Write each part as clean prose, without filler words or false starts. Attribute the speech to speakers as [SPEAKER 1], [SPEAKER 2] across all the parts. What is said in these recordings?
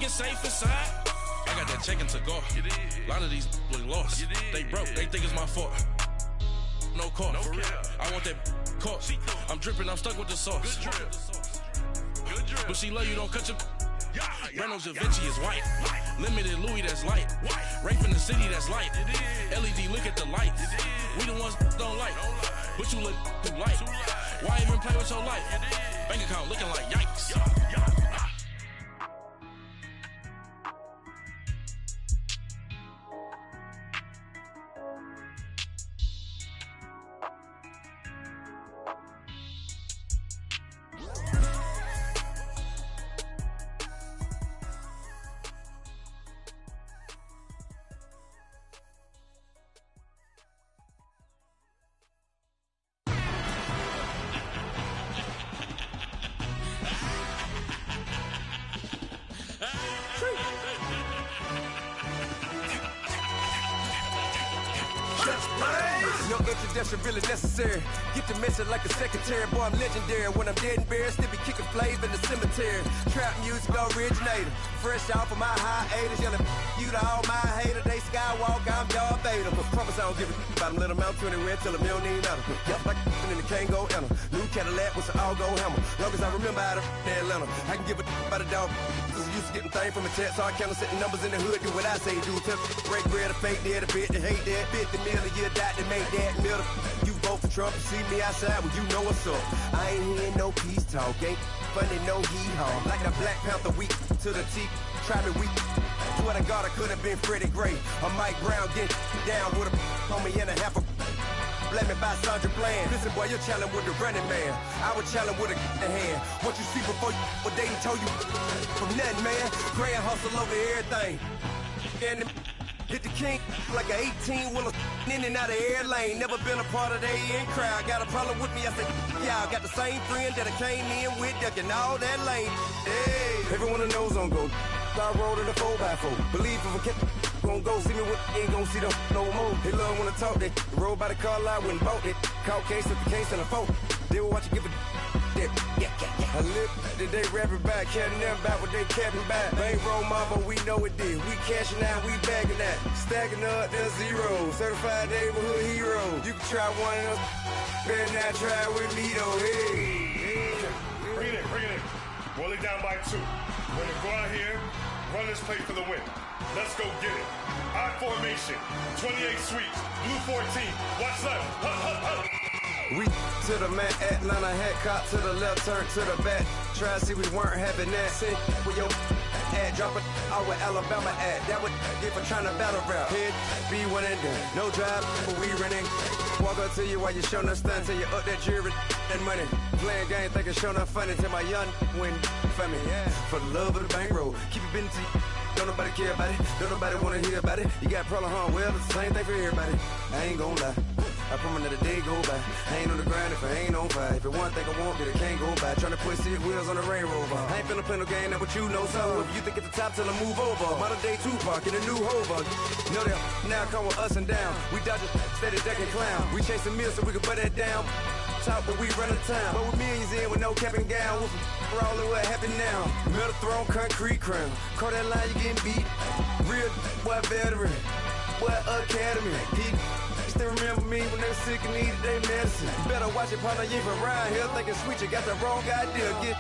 [SPEAKER 1] think it's safe inside? I got that checking to go. A lot of these look lost. They broke, they think it's my fault. No call, for real. I want that caught. I'm dripping, I'm stuck with the sauce. But she love you, don't cut your. Reynolds Da Vinci is white. Limited Louis, that's light. Rape in the city, that's light. LED, look at the lights. We the ones don't like. But you look too light. Why even play with your life? Bank account looking like yikes.
[SPEAKER 2] No introduction really necessary. Get the message like a secretary. Boy, I'm legendary. When I'm dead and buried, still be kicking flames in the cemetery. Trap music originator. Fresh off of my hiatus. Yelling you to all my haters. They skywalk, I'm Darth Vader. But promise I don't give a about them. Let them out 20 red till them don't need nothing. Yep, like in the Kango enter. New Cadillac with an all-go hammer. Long as I remember how to Atlanta. I can give a about a dog. Cause I used to getting things from a text. So I count setting numbers in the hood. Do what I say do. Tell break bread, a fake dead, a bit to hate that. 50 million, you die to make that middle. You vote for Trump, you see me outside, well you know what's up. I ain't hearing no peace talk, ain't funny, no hee-haw. Like the Black Panther weak to the teeth, try me weak. Swear to God I could have been Freddie Gray. Or Mike Brown getting down with a homie and a half a blame me by Sandra Bland. Listen boy, you're challenging with the running man. I was challenging with a hand. What you see before you, what they told you from nothing, man. Gray and hustle over everything. And hit the king like an 18-wheeler in and out of air lane. Never been a part of the in crowd. Got a problem with me, I said, y'all got the same friend that I came in with, ducking all that lane. Hey, everyone knows on go. I rolled in a 4x4. Believe if a kid gon' go see me with, ain't gon' see them no more. They love when I talk, they roll by the car lot when bought it. Caught case at the case and a phone. They will watch you give a that. I live that they rapping back, carrying them back what they capping back. Bankroll mama, we know it did. We cashing out, we bagging that. Stacking up, there's zero. Certified neighborhood hero. You can try one of those, better not try with me though. Hey.
[SPEAKER 3] Bring it in. Roll it down by 2. We're gonna go out here, run this play for the win. Let's go get it. I formation, 28 sweeps, blue 14. Watch left. Hup.
[SPEAKER 2] We to the man, Atlanta hat caught to the left, turn to the back. Try to see we weren't having that. Sit with your ad, drop it out with Alabama ad. That would get for trying to battle rap. Head, be one and done. No drive, but we running. Walk up to you while you showing us stun till you up that jewelry and money. Playing game, thinking showing up funny till my young win for me. Yeah. For the love of the bankroll, keep it busy. Don't nobody care about it. Don't nobody wanna hear about it. You got problem, huh? Well, it's the same thing for everybody. I ain't gon' lie. I promise that a day go by. I ain't on the grind if I ain't on fire. If it one thing I want, then it can't go by. Tryna put 6 wheels on the Range Rover. I ain't finna play no game, that what you know. So if you think at the top till I move over. Modern day Tupac in a new Hova. Know that now come with us and down. We dodge it, steady ducking clown. We chasing meals so we can put that down. Talk, but we run the town. But with millions in with no cap and gown. We're all in what happened now. Metal throne, concrete crown. Call that line, you getting beat. Real, boy, veteran. Boy, academy. Still remember me when they were sick and needed their medicine. Better watch it, partner, you ain't from around here thinking sweet, you got the wrong idea. Get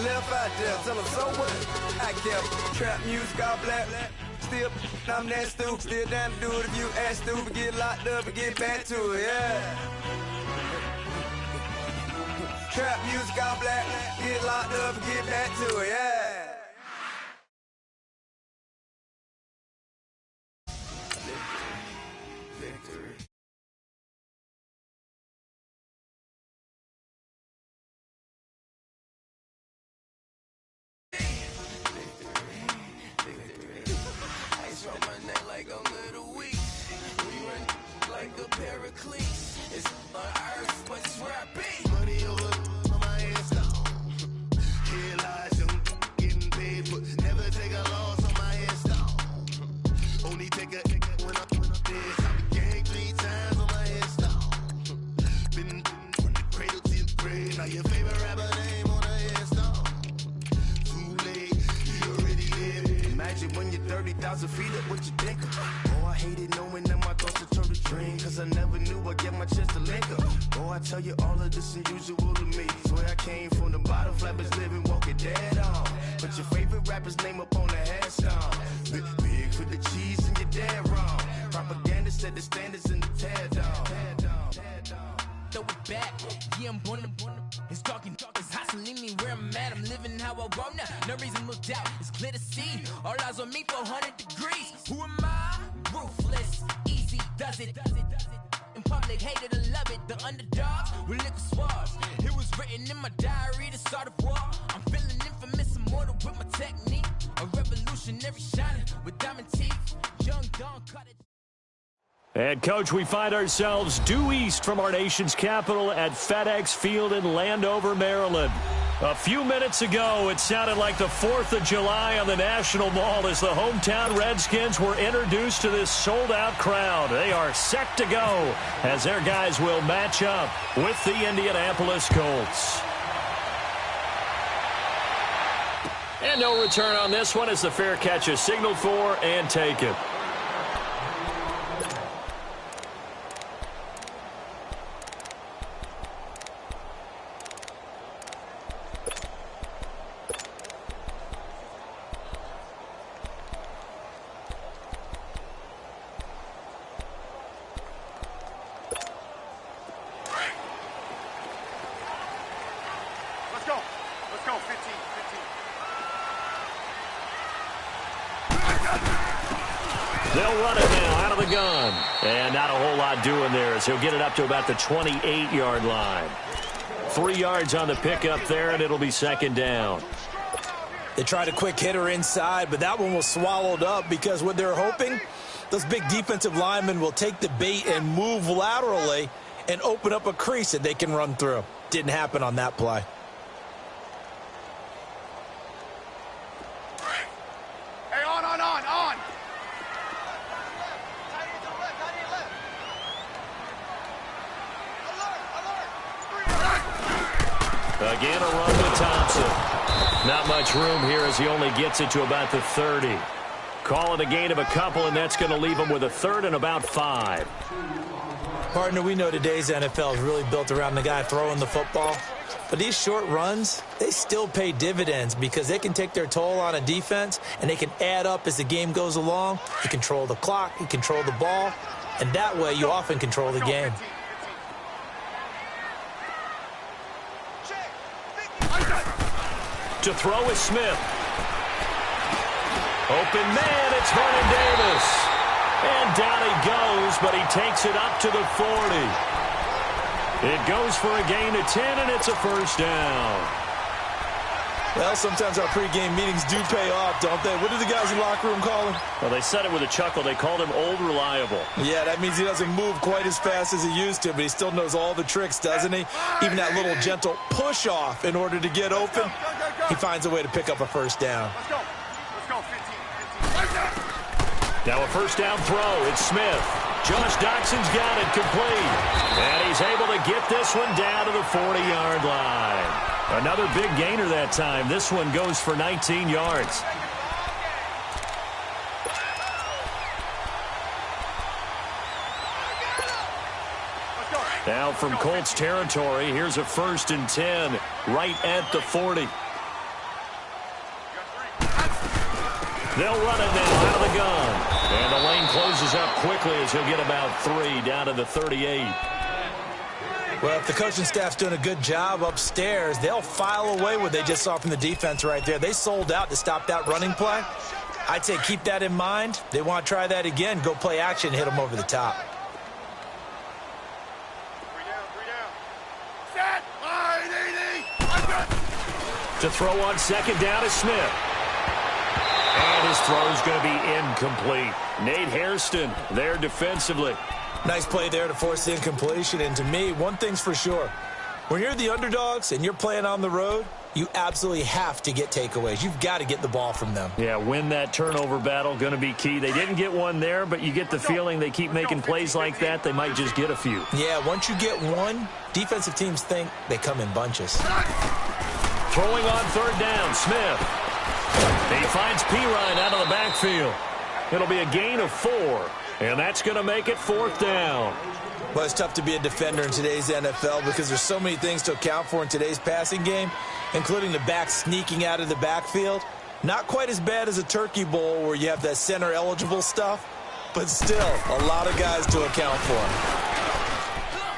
[SPEAKER 2] left out there, tell them so what? I kept trap music all black. Still, I'm that stupid. Still down to do it if you act stupid. Get locked up and get back to it, yeah. Trap music all black. Get locked up and get back to it, yeah.
[SPEAKER 4] imagine when you're 30,000 feet up, what you think of? Oh, I hated knowing that my thoughts would turn to dream, cause I never knew I'd get my chance to link up. Oh, I tell you all of this unusual to me. Swear I came from the bottom, flappers living, walking dead on. But your favorite rapper's name up on the headstone. Big for the cheese and you're dead wrong. Propaganda set the standards in the tear down.
[SPEAKER 5] Throw it back, yeah, I'm born to it's talking, it's hustling me where I'm at. I'm living how I want now. No reason to doubt, it's clear to see. All eyes on me for 100 degrees. Who am I? Ruthless, easy, does it. In public, hate it or love it. The underdogs with liquor swabs. It was written in my diary to start a war. I'm feeling infamous, immortal with my technique. A revolutionary shining with diamond teeth. Young Don cut it.
[SPEAKER 6] And, Coach, we find ourselves due east from our nation's capital at FedEx Field in Landover, Maryland. A few minutes ago, it sounded like the 4th of July on the National Mall as the hometown Redskins were introduced to this sold-out crowd. They are set to go as their guys will match up with the Indianapolis Colts. And no return on this one as the fair catch is signaled for and taken. They'll run it now out of the gun. And not a whole lot doing there as he'll get it up to about the 28-yard line. 3 yards on the pickup there, and it'll be second down.
[SPEAKER 7] They tried a quick hitter inside, but that one was swallowed up because what they're hoping, those big defensive linemen will take the bait and move laterally and open up a crease that they can run through. Didn't happen on that play.
[SPEAKER 6] Again, a run with Thompson. Not much room here as he only gets it to about the 30. Call it a gain of a couple, and that's going to leave him with a third and about 5.
[SPEAKER 7] Partner, we know today's NFL is really built around the guy throwing the football. But these short runs, they still pay dividends because they can take their toll on a defense, and they can add up as the game goes along. You control the clock, you control the ball, and that way you often control the game.
[SPEAKER 6] To throw is Smith. Open man, it's Vernon Davis. And down he goes, but he takes it up to the 40. It goes for a gain of 10, and it's a first down.
[SPEAKER 7] Well, sometimes our pregame meetings do pay off, don't they? What do the guys in the locker room call him?
[SPEAKER 6] Well, they said it with a chuckle. They called him Old Reliable.
[SPEAKER 7] Yeah, that means he doesn't move quite as fast as he used to, but he still knows all the tricks, doesn't he? Even that little gentle push-off in order to get open, he finds a way to pick up a first down.
[SPEAKER 3] Let's go, 15.
[SPEAKER 6] Now a first down throw. It's Smith. Josh Doxson's got it complete. And he's able to get this one down to the 40-yard line. Another big gainer that time. This one goes for 19 yards. Now from Colts territory, here's a 1st and 10 right at the 40. They'll run it now out of the gun. And the lane closes up quickly as he'll get about 3 down to the 38.
[SPEAKER 7] Well, if the coaching staff's doing a good job upstairs, they'll file away what they just saw from the defense right there. They sold out to stop that running play. I'd say keep that in mind. They want to try that again. Go play action, hit them over the top.
[SPEAKER 3] 3 down. Set.
[SPEAKER 6] To throw on second down is Smith. And his throw is going to be incomplete. Nate Hairston there defensively.
[SPEAKER 7] Nice play there to force the incompletion. And to me, one thing's for sure. When you're the underdogs and you're playing on the road, you absolutely have to get takeaways. You've got to get the ball from them.
[SPEAKER 6] Yeah, win that turnover battle, going to be key. They didn't get one there, but you get the feeling they keep making plays like that, they might just get a few.
[SPEAKER 7] Yeah, once you get one, defensive teams think they come in bunches.
[SPEAKER 6] Throwing on third down, Smith. He finds Pirine out of the backfield. It'll be a gain of 4, and that's going to make it 4th down.
[SPEAKER 7] Well, it's tough to be a defender in today's NFL because there's so many things to account for in today's passing game, including the back sneaking out of the backfield. Not quite as bad as a turkey bowl where you have that center-eligible stuff, but still a lot of guys to account for.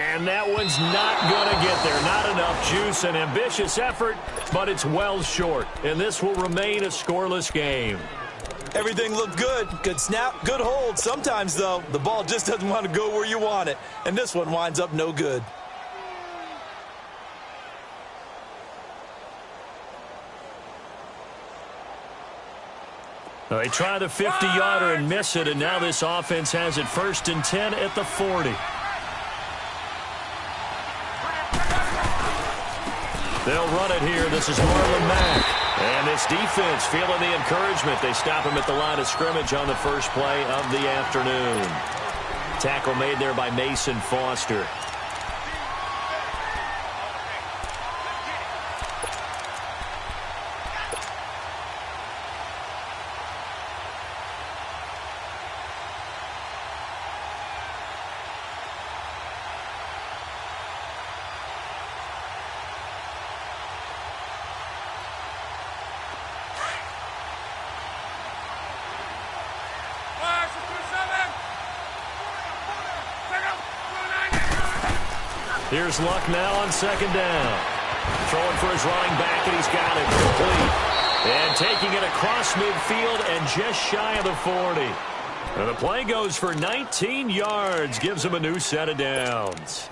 [SPEAKER 6] And that one's not going to get there. Not enough juice. An ambitious effort, but it's well short. And this will remain a scoreless game.
[SPEAKER 7] Everything looked good. Good snap, good hold. Sometimes, though, the ball just doesn't want to go where you want it. And this one winds up no good.
[SPEAKER 6] They try the 50-yarder and miss it, and now this offense has it 1st and 10 at the 40. They'll run it here. This is Marlon Mack. And this defense feeling the encouragement. They stop him at the line of scrimmage on the first play of the afternoon. Tackle made there by Mason Foster. Here's Luck now on 2nd down. Throwing for his running back, and he's got it complete. And taking it across midfield and just shy of the 40. And the play goes for 19 yards, gives him a new set of downs.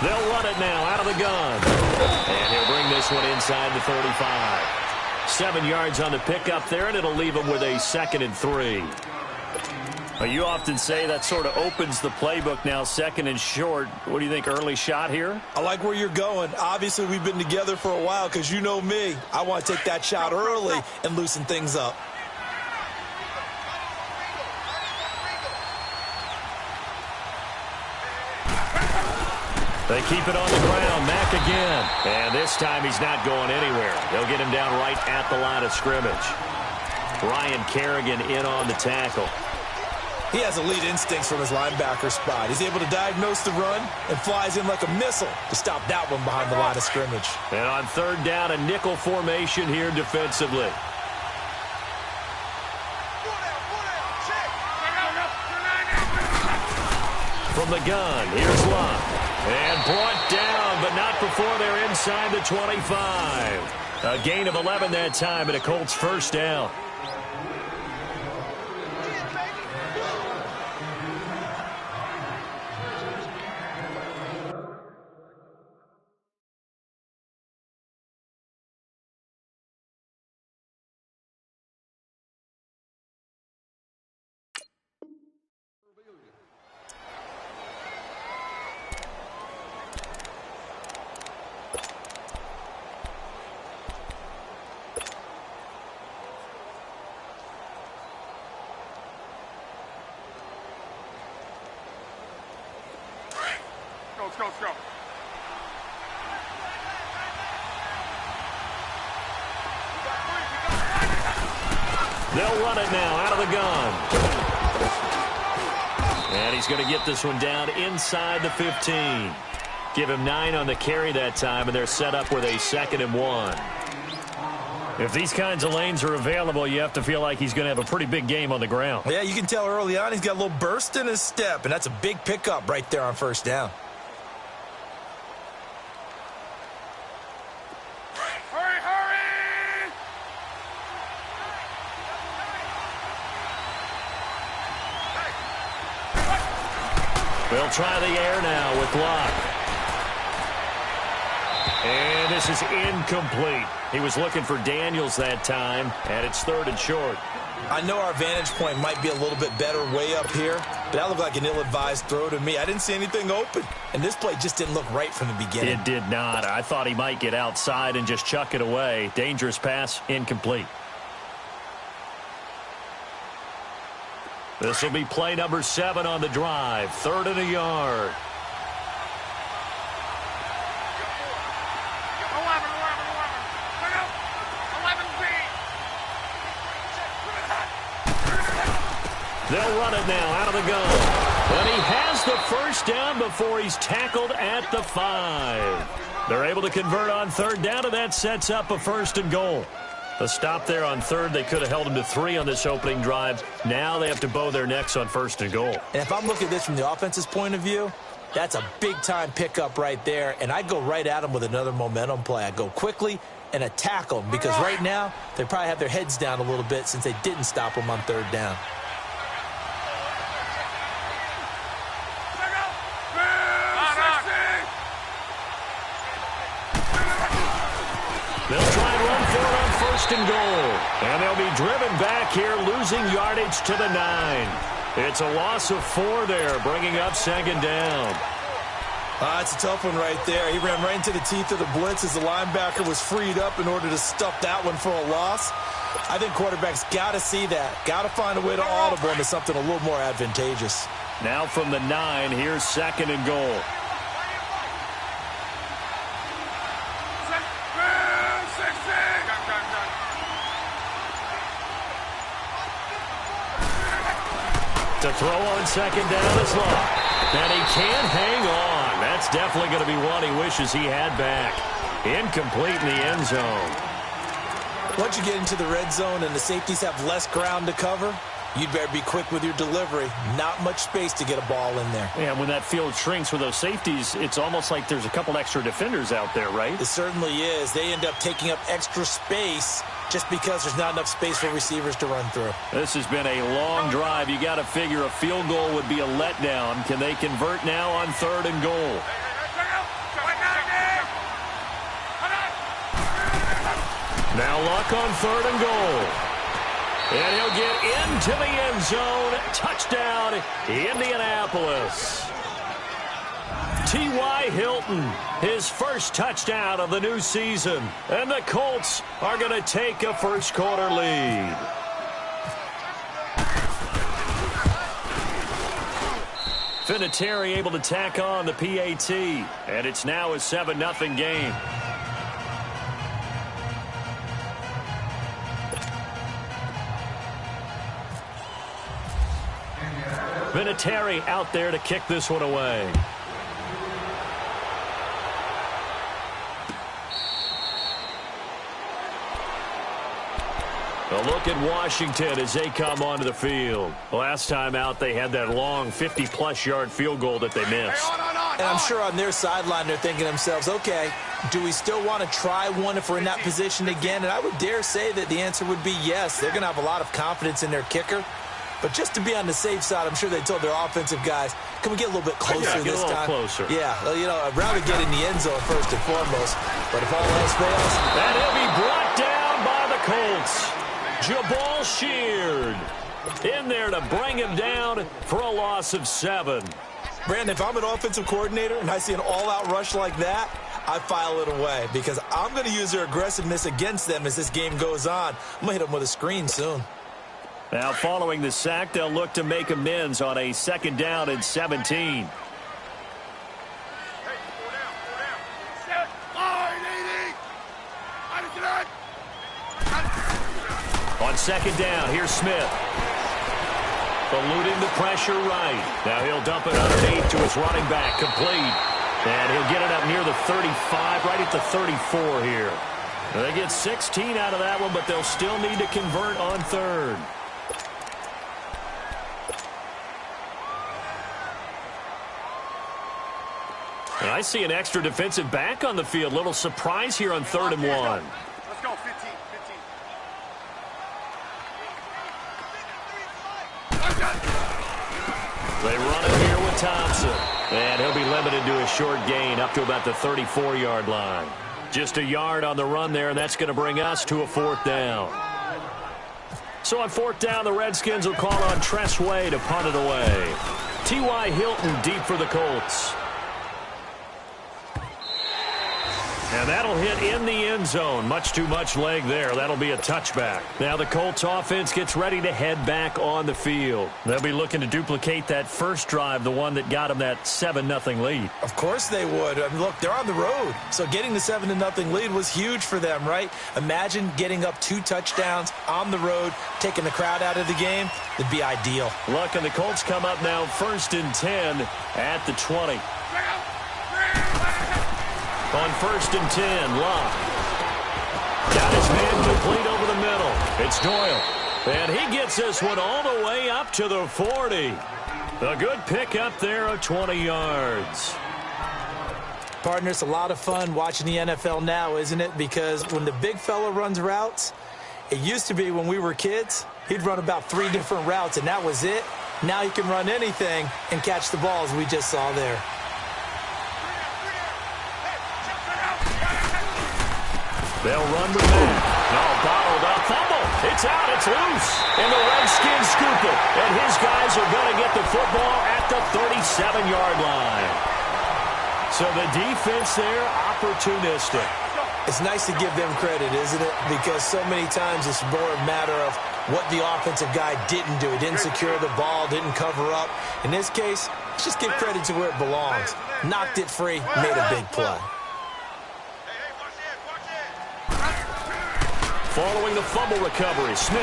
[SPEAKER 6] They'll run it now out of the gun. And he'll bring this one inside the 35. 7 yards on the pickup there, and it'll leave him with a 2nd and 3. Well, you often say that sort of opens the playbook now, 2nd and short. What do you think, early shot here?
[SPEAKER 7] I like where you're going. Obviously, we've been together for a while because you know me. I want to take that shot early and loosen things up.
[SPEAKER 6] They keep it on the ground. Mack again. And this time he's not going anywhere. They'll get him down right at the line of scrimmage. Ryan Kerrigan in on the tackle.
[SPEAKER 7] He has elite instincts from his linebacker spot. He's able to diagnose the run and flies in like a missile to stop that one behind the line of scrimmage.
[SPEAKER 6] And on 3rd down, a nickel formation here defensively. From the gun, here's Luck. And brought down, but not before they're inside the 25. A gain of 11 that time, and a Colts 1st down.
[SPEAKER 3] Let's go.
[SPEAKER 6] They'll run it now out of the gun. And he's going to get this one down inside the 15. Give him 9 on the carry that time, and they're set up with a 2nd and 1. If these kinds of lanes are available, you have to feel like he's going to have a pretty big game on the ground.
[SPEAKER 7] Yeah, you can tell early on he's got a little burst in his step, and that's a big pickup right there on 1st down.
[SPEAKER 6] They'll try the air now with Luck. And this is incomplete. He was looking for Daniels that time, and it's 3rd and short.
[SPEAKER 7] I know our vantage point might be a little bit better way up here, but that looked like an ill-advised throw to me. I didn't see anything open, and this play just didn't look right from the beginning.
[SPEAKER 6] It did not. I thought he might get outside and just chuck it away. Dangerous pass, incomplete. This will be play number 7 on the drive. 3rd and a yard. They'll run it now out of the gun. But he has the first down before he's tackled at the 5. They're able to convert on 3rd down, and that sets up a 1st and goal. The stop there on 3rd, they could have held him to 3 on this opening drive. Now they have to bow their necks on 1st and goal.
[SPEAKER 7] And if I'm looking at this from the offense's point of view, that's a big-time pickup right there, and I'd go right at him with another momentum play. I'd go quickly and attack them, because right now they probably have their heads down a little bit since they didn't stop him on 3rd down.
[SPEAKER 6] They'll try and run for it on 1st and goal. And they'll be driven back here, losing yardage to the 9. It's a loss of 4 there, bringing up 2nd down.
[SPEAKER 7] It's a tough one right there. He ran right into the teeth of the blitz as the linebacker was freed up in order to stuff that one for a loss. I think quarterbacks got to see that. Got to find a way to audible into something a little more advantageous.
[SPEAKER 6] Now from the 9, here's 2nd and goal. To throw on 2nd down is Locke. And he can't hang on. That's definitely going to be one he wishes he had back. Incomplete in the end zone.
[SPEAKER 7] Once you get into the red zone and the safeties have less ground to cover, you'd better be quick with your delivery. Not much space to get a ball in there.
[SPEAKER 6] Yeah, when that field shrinks with those safeties, it's almost like there's a couple extra defenders out there, right?
[SPEAKER 7] It certainly is. They end up taking up extra space just because there's not enough space for receivers to run through.
[SPEAKER 6] This has been a long drive. You got to figure a field goal would be a letdown. Can they convert now on 3rd and goal? Now Luck on 3rd and goal. And he'll get into the end zone. Touchdown, Indianapolis. T.Y. Hilton, his first touchdown of the new season. And the Colts are going to take a first quarter lead. Vinatieri able to tack on the PAT. And it's now a 7-0 game. Vinatieri out there to kick this one away. A look at Washington as they come onto the field. Last time out, they had that long 50-plus yard field goal that they missed.
[SPEAKER 7] And I'm sure on their sideline they're thinking to themselves, okay, do we still want to try one if we're in that position again? And I would dare say that the answer would be yes. They're going to have a lot of confidence in their kicker. But just to be on the safe side, I'm sure they told their offensive guys, can we get a little bit closer this time?
[SPEAKER 6] Closer.
[SPEAKER 7] Yeah, you know, I'd rather get in the end zone first and foremost. But if all else fails...
[SPEAKER 6] And he'll be brought down by the Colts. Jabal Sheard in there to bring him down for a loss of 7.
[SPEAKER 7] Brandon, if I'm an offensive coordinator and I see an all-out rush like that, I file it away because I'm going to use their aggressiveness against them as this game goes on. I'm going to hit them with a screen soon.
[SPEAKER 6] Now, following the sack, they'll look to make amends on a 2nd down and 17. On 2nd down, here's Smith. Eluding the pressure right. Now he'll dump it underneath to his running back, complete. And he'll get it up near the 35, right at the 34 here. They get 16 out of that one, but they'll still need to convert on 3rd. And I see an extra defensive back on the field. Little surprise here on 3rd and 1.
[SPEAKER 3] Let's go, 15.
[SPEAKER 6] They run it here with Thompson. And he'll be limited to a short gain up to about the 34-yard line. Just a yard on the run there, and that's going to bring us to a 4th down. So on 4th down, the Redskins will call on Tress Way to punt it away. T.Y. Hilton deep for the Colts. And that'll hit in the end zone. Much too much leg there. That'll be a touchback. Now the Colts offense gets ready to head back on the field. They'll be looking to duplicate that first drive, the one that got them that 7-0 lead.
[SPEAKER 7] Of course they would. I mean, look, they're on the road. So getting the 7-0 lead was huge for them, right? Imagine getting up 2 touchdowns on the road, taking the crowd out of the game. It'd be ideal.
[SPEAKER 6] Look, and the Colts come up now 1st and 10 at the 20. On 1st and 10, Locke. Got his man complete over the middle. It's Doyle. And he gets this one all the way up to the 40. A good pick up there of 20 yards.
[SPEAKER 7] Partner, it's a lot of fun watching the NFL now, isn't it? Because when the big fella runs routes, it used to be when we were kids, he'd run about 3 different routes, and that was it. Now he can run anything and catch the balls we just saw there.
[SPEAKER 6] They'll run with that. No, bottled up. Fumble. It's out. It's loose. And the Redskins scoop it. And his guys are going to get the football at the 37-yard line. So the defense there, opportunistic.
[SPEAKER 7] It's nice to give them credit, isn't it? Because so many times it's more a matter of what the offensive guy didn't do. He didn't secure the ball, didn't cover up. In this case, let's just give credit to where it belongs. Knocked it free, made a big play.
[SPEAKER 6] Following the fumble recovery, Smith.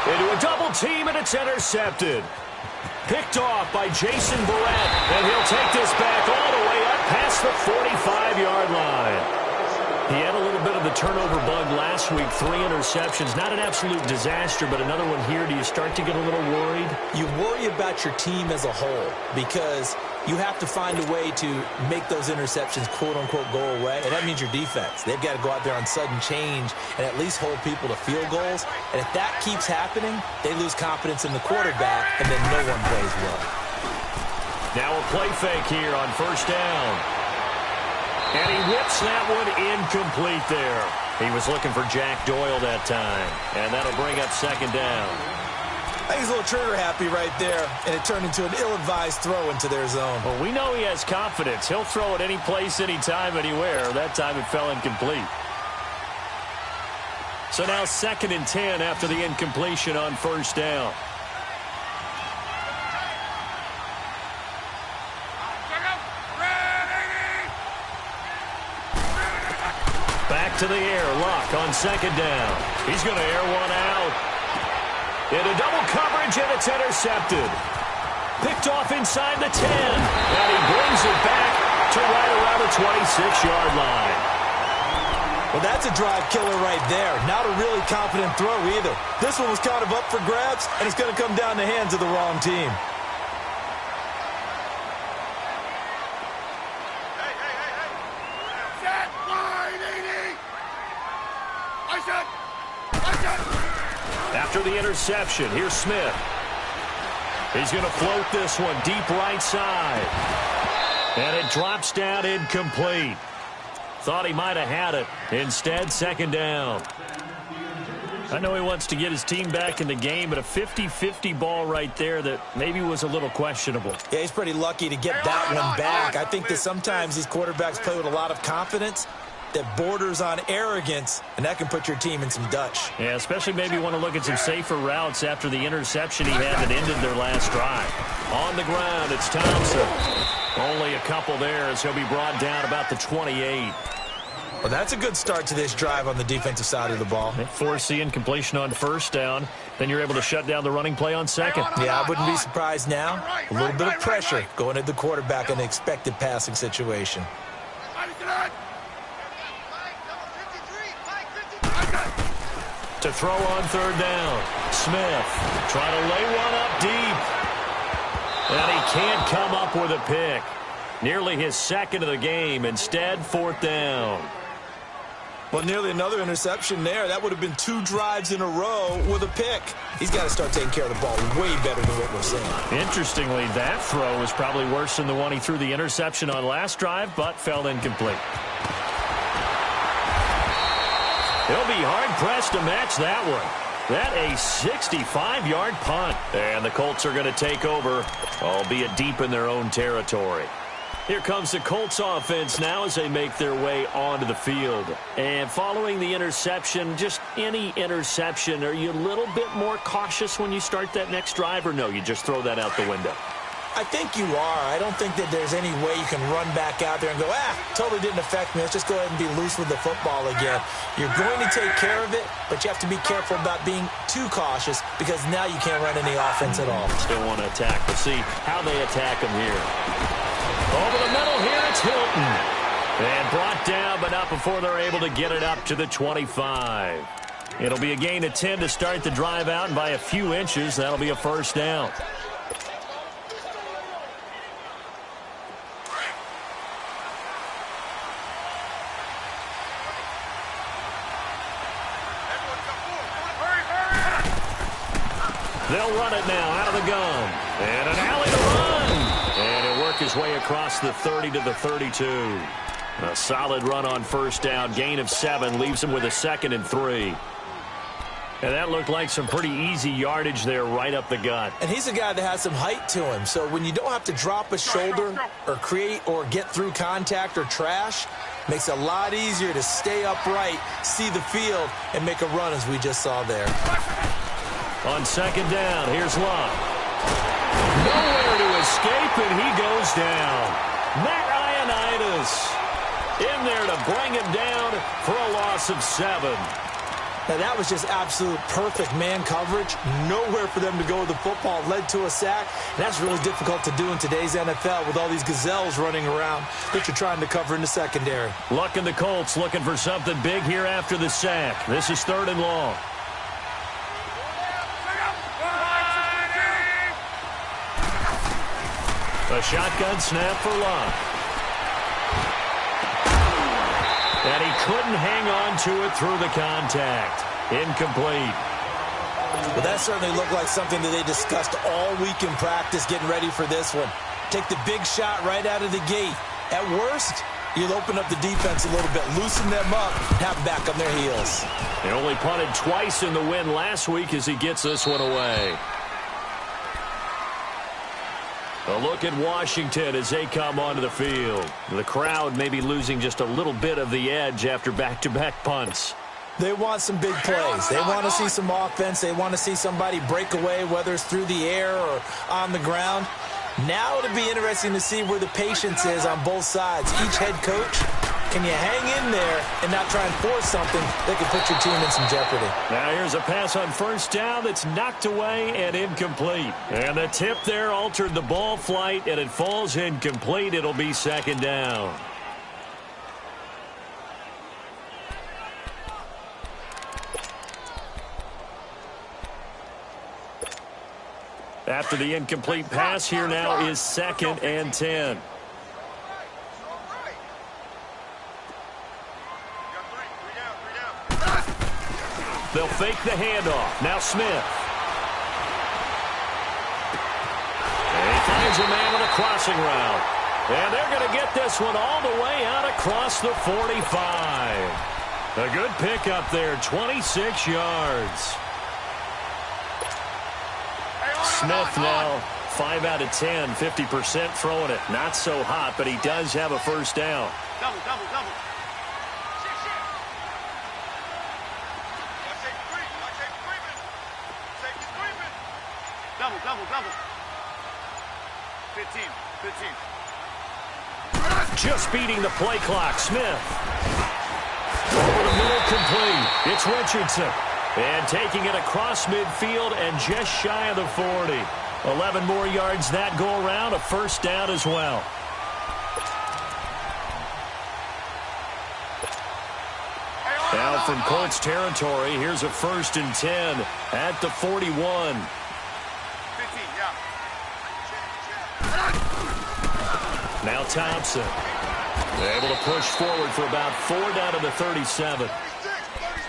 [SPEAKER 6] Into a double team, and it's intercepted. Picked off by Jason Barrett, and he'll take this back all the way up past the 45-yard line. He had a little bit of the turnover bug last week, 3 interceptions. Not an absolute disaster, but another one here. Do you start to get a little worried?
[SPEAKER 7] You worry about your team as a whole because you have to find a way to make those interceptions, quote-unquote, go away, and that means your defense. They've got to go out there on sudden change and at least hold people to field goals, and if that keeps happening, they lose confidence in the quarterback, and then no one plays well.
[SPEAKER 6] Now a play fake here on 1st down. And he whips that one incomplete there. He was looking for Jack Doyle that time, and that'll bring up 2nd down.
[SPEAKER 7] I think he's a little trigger happy right there, and it turned into an ill-advised throw into their zone.
[SPEAKER 6] Well, we know he has confidence. He'll throw it any place, anytime, anywhere. That time it fell incomplete. So now 2nd and 10 after the incompletion on 1st down. Back to the air. Luck on 2nd down. He's going to air one out. Into double coverage, and it's intercepted. Picked off inside the 10. And he brings it back to right around the 26-yard line.
[SPEAKER 7] Well, that's a drive killer right there. Not a really confident throw either. This one was kind of up for grabs, and it's going to come down the hands of the wrong team.
[SPEAKER 6] After the interception, here's Smith. He's going to float this one deep right side. And it drops down incomplete. Thought he might have had it. Instead, 2nd down. I know he wants to get his team back in the game, but a 50-50 ball right there that maybe was a little questionable.
[SPEAKER 7] Yeah, he's pretty lucky to get that one back. I think that sometimes these quarterbacks play with a lot of confidence that borders on arrogance, and that can put your team in some Dutch.
[SPEAKER 6] Yeah, especially maybe want to look at some safer routes after the interception he had that ended their last drive. On the ground, it's Thompson. Only a couple there as he'll be brought down about the 28.
[SPEAKER 7] Well, that's a good start to this drive on the defensive side of the ball.
[SPEAKER 6] They force the incompletion on 1st down. Then you're able to shut down the running play on 2nd.
[SPEAKER 7] Yeah, I wouldn't be surprised now. A little bit of pressure going at the quarterback in an expected passing situation.
[SPEAKER 6] To throw on 3rd down. Smith trying to lay one up deep. And he can't come up with a pick. Nearly his 2nd of the game. Instead, 4th down.
[SPEAKER 7] Well, nearly another interception there. That would have been 2 drives in a row with a pick. He's got to start taking care of the ball way better than what we're seeing.
[SPEAKER 6] Interestingly, that throw was probably worse than the one he threw the interception on last drive, but fell incomplete. He'll be hard-pressed to match that one. That a 65-yard punt. And the Colts are going to take over, albeit deep in their own territory. Here comes the Colts offense now as they make their way onto the field. And following the interception, just any interception, are you a little bit more cautious when you start that next drive, or no, you just throw that out the window?
[SPEAKER 7] I think you are. I don't think that there's any way you can run back out there and go, totally didn't affect me. Let's just go ahead and be loose with the football again. You're going to take care of it, but you have to be careful about being too cautious because now you can't run any offense at all.
[SPEAKER 6] Still want to attack. We'll see how they attack them here. Over the middle here, it's Hilton. And brought down, but not before they're able to get it up to the 25. It'll be a gain of 10 to start the drive out, and by a few inches, that'll be a first down. They'll run it now out of the gun. And an alley to run. And he'll work his way across the 30 to the 32. A solid run on first down. Gain of 7 leaves him with a 2nd and 3. And that looked like some pretty easy yardage there right up the gut.
[SPEAKER 7] And he's a guy that has some height to him. So when you don't have to drop a shoulder or create or get through contact or trash, makes it a lot easier to stay upright, see the field, and make a run as we just saw there.
[SPEAKER 6] On second down, here's Love. Nowhere to escape, and he goes down. Matt Ioannidis in there to bring him down for a loss of 7.
[SPEAKER 7] Now, that was just absolute perfect man coverage. Nowhere for them to go with the football. Led to a sack. And that's really difficult to do in today's NFL with all these gazelles running around that you're trying to cover in the secondary.
[SPEAKER 6] Luck in the Colts looking for something big here after the sack. This is 3rd and long. A shotgun snap for Love. And he couldn't hang on to it through the contact. Incomplete.
[SPEAKER 7] Well, that certainly looked like something that they discussed all week in practice getting ready for this one. Take the big shot right out of the gate. At worst, you'll open up the defense a little bit, loosen them up, and have them back on their heels.
[SPEAKER 6] He only punted twice in the win last week as he gets this one away. A look at Washington as they come onto the field. The crowd may be losing just a little bit of the edge after back-to-back punts.
[SPEAKER 7] They want some big plays. They want to see some offense. They want to see somebody break away, whether it's through the air or on the ground. Now it'll be interesting to see where the patience is on both sides. Each head coach, can you hang in there and not try and force something that could put your team in some jeopardy?
[SPEAKER 6] Now here's a pass on first down that's knocked away and incomplete. And the tip there altered the ball flight, and it falls incomplete. It'll be 2nd down. After the incomplete pass, here now is 2nd and 10. They'll fake the handoff. Now Smith. And he finds a man with a crossing route. And they're going to get this one all the way out across the 45. A good pickup there, 26 yards. Smith now 5 out of 10, 50% throwing it. Not so hot, but he does have a first down.
[SPEAKER 3] Double. Double. 15.
[SPEAKER 6] Just beating the play clock. Smith. Over the middle, complete. It's Richardson. And taking it across midfield and just shy of the 40. 11 more yards that go around. A first down as well. Now from Colts territory, here's a 1st and 10 at the 41.
[SPEAKER 3] 15, yeah.
[SPEAKER 6] Now Thompson. They're able to push forward for about 4 down to the 37.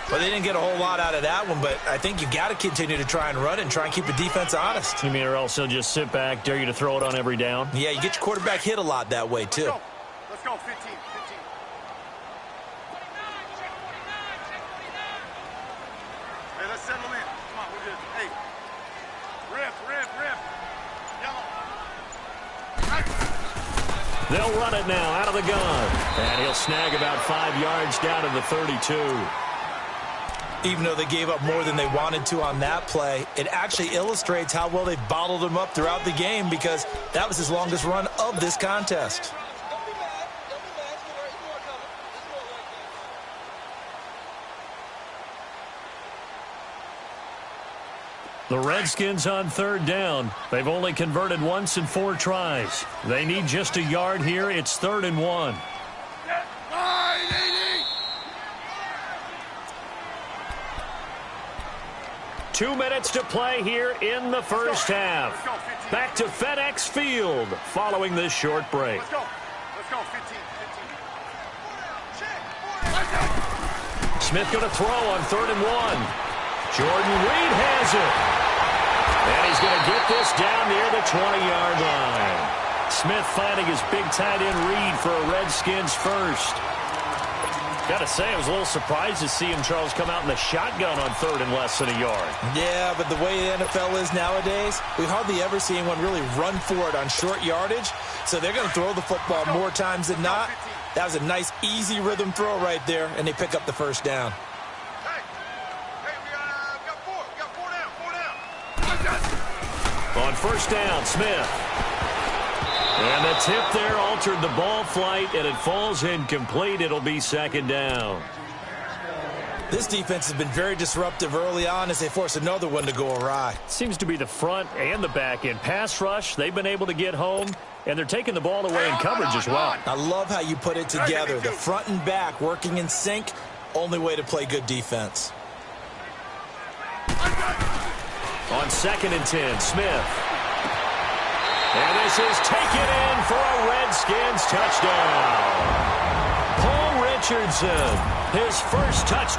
[SPEAKER 7] Well, they didn't get a whole lot out of that one, but I think you got to continue to try and run and try and keep the defense honest.
[SPEAKER 6] You mean or else they'll just sit back, dare you to throw it on every down?
[SPEAKER 7] Yeah, you get your quarterback hit a lot that way, too.
[SPEAKER 3] Let's go, 15. Hey, let's settle in. Come on, we're good. Hey, rip. Yellow.
[SPEAKER 6] They'll run it now out of the gun. And he'll snag about 5 yards down to the 32.
[SPEAKER 7] Even though they gave up more than they wanted to on that play, it actually illustrates how well they've bottled them up throughout the game because that was his longest run of this contest.
[SPEAKER 6] The Redskins on 3rd down. They've only converted once in 4 tries. They need just a yard here. It's 3rd and 1. 2 minutes to play here in the first half. Back to FedEx Field following this short break.
[SPEAKER 3] Let's go, 15.
[SPEAKER 6] Smith going to throw on 3rd and 1. Jordan Reed has it. And he's going to get this down near the 20-yard line. Smith finding his big tight end Reed for a Redskins first. Got to say, I was a little surprised to see him, Charles, come out in the shotgun on 3rd and less than a yard.
[SPEAKER 7] Yeah, but the way the NFL is nowadays, we hardly ever see anyone really run for it on short yardage. So they're going to throw the football more times than not. That was a nice, easy rhythm throw right there, and they pick up the first down.
[SPEAKER 3] Hey, we got 4. We got 4 down.
[SPEAKER 6] On first down, Smith. And the tip there altered the ball flight, and it falls incomplete. It'll be 2nd down.
[SPEAKER 7] This defense has been very disruptive early on as they force another one to go awry.
[SPEAKER 6] Seems to be the front and the back end. Pass rush, they've been able to get home, and they're taking the ball away in coverage as well.
[SPEAKER 7] I love how you put it together. The front and back working in sync, only way to play good defense.
[SPEAKER 6] On 2nd and 10, Smith. And this is taken in for a Redskins touchdown. Paul Richardson, his first touchdown.